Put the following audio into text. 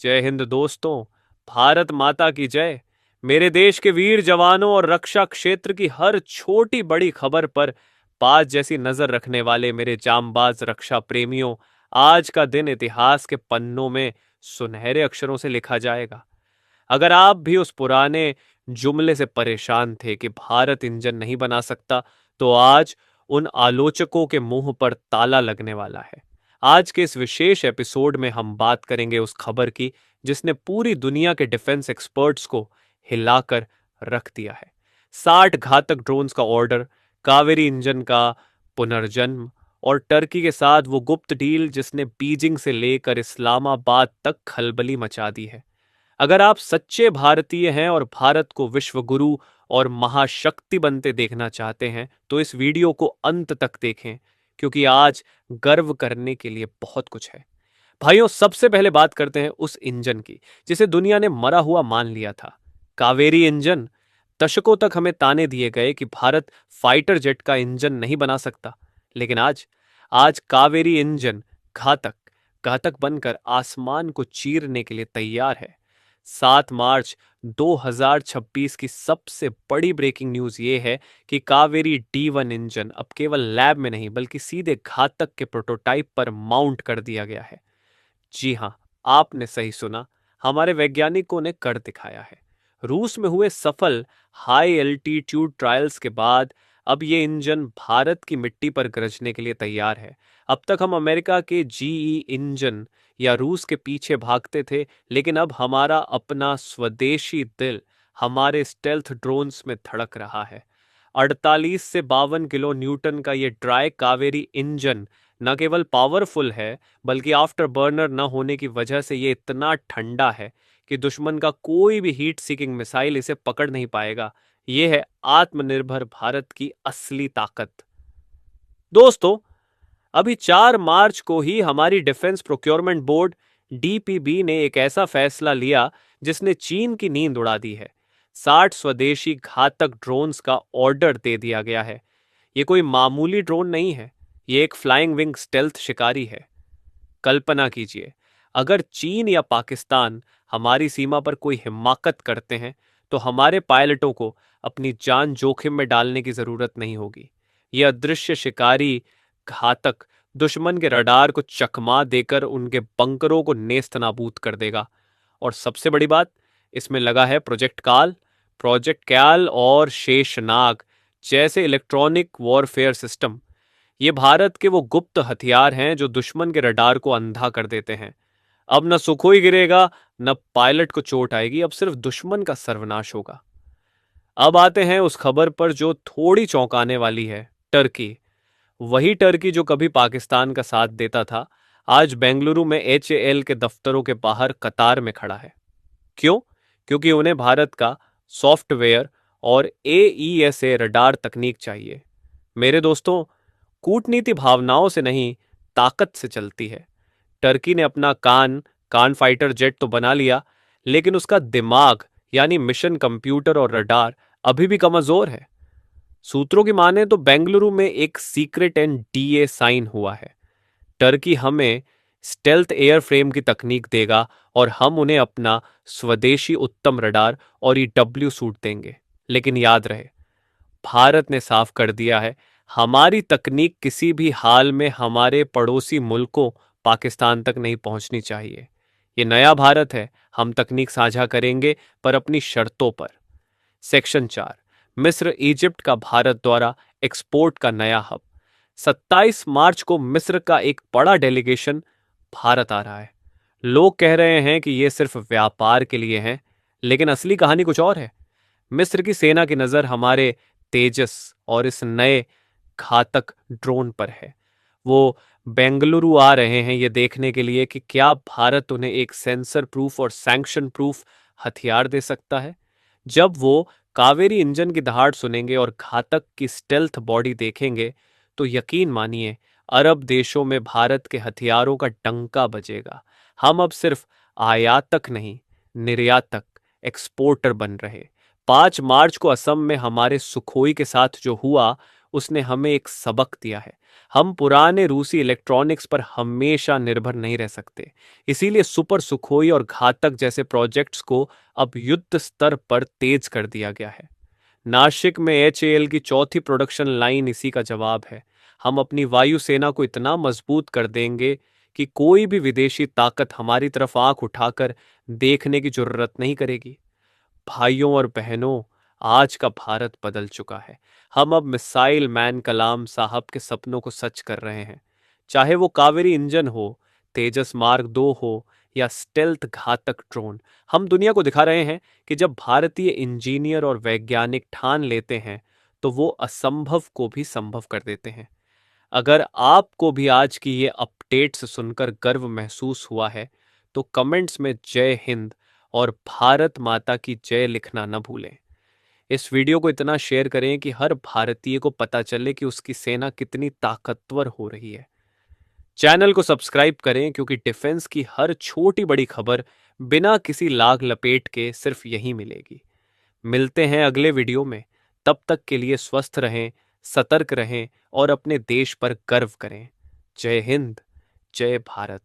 जय हिंद दोस्तों। भारत माता की जय। मेरे देश के वीर जवानों और रक्षा क्षेत्र की हर छोटी बड़ी खबर पर बाज जैसी नजर रखने वाले मेरे जांबाज रक्षा प्रेमियों, आज का दिन इतिहास के पन्नों में सुनहरे अक्षरों से लिखा जाएगा। अगर आप भी उस पुराने जुमले से परेशान थे कि भारत इंजन नहीं बना सकता, तो आज उन आलोचकों के मुंह पर ताला लगने वाला है। आज के इस विशेष एपिसोड में हम बात करेंगे उस खबर की जिसने पूरी दुनिया के डिफेंस एक्सपर्ट्स को हिलाकर रख दिया है। 60 घातक ड्रोन्स का ऑर्डर, कावेरी इंजन का पुनर्जन्म और टर्की के साथ वो गुप्त डील जिसने बीजिंग से लेकर इस्लामाबाद तक खलबली मचा दी है। अगर आप सच्चे भारतीय हैं और भारत को विश्व गुरु और महाशक्ति बनते देखना चाहते हैं, तो इस वीडियो को अंत तक देखें, क्योंकि आज गर्व करने के लिए बहुत कुछ है। भाइयों, सबसे पहले बात करते हैं उस इंजन की जिसे दुनिया ने मरा हुआ मान लिया था, कावेरी इंजन। दशकों तक हमें ताने दिए गए कि भारत फाइटर जेट का इंजन नहीं बना सकता, लेकिन आज आज कावेरी इंजन घातक घातक बनकर आसमान को चीरने के लिए तैयार है। 7 मार्च 2026 की सबसे बड़ी ब्रेकिंग न्यूज ये है कि कावेरी D1 इंजन अब केवल लैब में नहीं बल्कि सीधे घातक के प्रोटोटाइप पर माउंट कर दिया गया है। जी हां, आपने सही सुना, हमारे वैज्ञानिकों ने कर दिखाया है। रूस में हुए सफल हाई एल्टीट्यूड ट्रायल्स के बाद अब ये इंजन भारत की मिट्टी पर गरजने के लिए तैयार है। अब तक हम अमेरिका के GE इंजन या रूस के पीछे भागते थे, लेकिन अब हमारा अपना स्वदेशी दिल हमारे स्टेल्थ ड्रोन्स में धड़क रहा है। 48 से 52 किलो न्यूटन का ये ड्राई कावेरी इंजन न केवल पावरफुल है, बल्कि आफ्टर बर्नर न होने की वजह से ये इतना ठंडा है कि दुश्मन का कोई भी हीट सीकिंग मिसाइल इसे पकड़ नहीं पाएगा। ये है आत्मनिर्भर भारत की असली ताकत। दोस्तों, अभी 4 मार्च को ही हमारी डिफेंस प्रोक्योरमेंट बोर्ड DPB ने एक ऐसा फैसला लिया जिसने चीन की नींद उड़ा दी है। 60 स्वदेशी घातक ड्रोन्स का ऑर्डर दे दिया गया है। ये कोई मामूली ड्रोन नहीं है, ये एक फ्लाइंग विंग स्टेल्थ शिकारी है। कल्पना कीजिए, अगर चीन या पाकिस्तान हमारी सीमा पर कोई हिमाकत करते हैं, तो हमारे पायलटों को अपनी जान जोखिम में डालने की जरूरत नहीं होगी। ये अदृश्य शिकारी घातक दुश्मन के रडार को चकमा देकर उनके बंकरों को नेस्त नाबूद कर देगा। और सबसे बड़ी बात, इसमें लगा है प्रोजेक्ट कैल और शेषनाग जैसे इलेक्ट्रॉनिक वॉरफेयर सिस्टम। ये भारत के वो गुप्त हथियार हैं जो दुश्मन के रडार को अंधा कर देते हैं। अब न सुखोई गिरेगा, न पायलट को चोट आएगी, अब सिर्फ दुश्मन का सर्वनाश होगा। अब आते हैं उस खबर पर जो थोड़ी चौंकाने वाली है। टर्की, वही टर्की जो कभी पाकिस्तान का साथ देता था, आज बेंगलुरु में HAL के दफ्तरों के बाहर कतार में खड़ा है। क्यों? क्योंकि उन्हें भारत का सॉफ्टवेयर और AESA रडार तकनीक चाहिए। मेरे दोस्तों, कूटनीति भावनाओं से नहीं, ताकत से चलती है। टर्की ने अपना कान फाइटर जेट तो बना लिया, लेकिन उसका दिमाग यानी मिशन कंप्यूटर और रडार अभी भी कमजोर है। सूत्रों की माने तो बेंगलुरु में एक सीक्रेट NDA साइन हुआ है। टर्की हमें स्टेल्थ एयरफ्रेम की तकनीक देगा और हम उन्हें अपना स्वदेशी उत्तम रडार और EW सूट देंगे। लेकिन याद रहे, भारत ने साफ कर दिया है, हमारी तकनीक किसी भी हाल में हमारे पड़ोसी मुल्कों पाकिस्तान तक नहीं पहुंचनी चाहिए। ये नया भारत है, हम तकनीक साझा करेंगे पर अपनी शर्तों पर। सेक्शन 4, मिस्र इजिप्ट का भारत द्वारा एक्सपोर्ट का नया हब। 27 मार्च को मिस्र का एक बड़ा डेलीगेशन भारत आ रहा है। लोग कह रहे हैं कि ये सिर्फ व्यापार के लिए है, लेकिन असली कहानी कुछ और है। मिस्र की सेना की नजर हमारे तेजस और इस नए घातक ड्रोन पर है। वो बेंगलुरु आ रहे हैं ये देखने के लिए कि क्या भारत उन्हें एक सेंसर प्रूफ और सैंक्शन प्रूफ हथियार दे सकता है। जब वो कावेरी इंजन की दहाड़ सुनेंगे और घातक की स्टेल्थ बॉडी देखेंगे, तो यकीन मानिए, अरब देशों में भारत के हथियारों का डंका बजेगा। हम अब सिर्फ आयातक नहीं, निर्यातक, एक्सपोर्टर बन रहे। 5 मार्च को असम में हमारे सुखोई के साथ जो हुआ, उसने हमें एक सबक दिया है। हम पुराने रूसी इलेक्ट्रॉनिक्स पर हमेशा निर्भर नहीं रह सकते। इसीलिए सुपर सुखोई और घातक जैसे प्रोजेक्ट्स को अब युद्ध स्तर पर तेज कर दिया गया है। नासिक में HAL की चौथी प्रोडक्शन लाइन इसी का जवाब है। हम अपनी वायुसेना को इतना मजबूत कर देंगे कि कोई भी विदेशी ताकत हमारी तरफ आंख उठाकर देखने की जरूरत नहीं करेगी। भाइयों और बहनों, आज का भारत बदल चुका है। हम अब मिसाइल मैन कलाम साहब के सपनों को सच कर रहे हैं। चाहे वो कावेरी इंजन हो, तेजस मार्क 2 हो या स्टेल्थ घातक ड्रोन, हम दुनिया को दिखा रहे हैं कि जब भारतीय इंजीनियर और वैज्ञानिक ठान लेते हैं तो वो असंभव को भी संभव कर देते हैं। अगर आपको भी आज की ये अपडेट्स सुनकर गर्व महसूस हुआ है तो कमेंट्स में जय हिंद और भारत माता की जय लिखना न भूलें। इस वीडियो को इतना शेयर करें कि हर भारतीय को पता चले कि उसकी सेना कितनी ताकतवर हो रही है। चैनल को सब्सक्राइब करें क्योंकि डिफेंस की हर छोटी बड़ी खबर बिना किसी लाग लपेट के सिर्फ यहीं मिलेगी। मिलते हैं अगले वीडियो में। तब तक के लिए स्वस्थ रहें, सतर्क रहें और अपने देश पर गर्व करें। जय हिंद, जय भारत।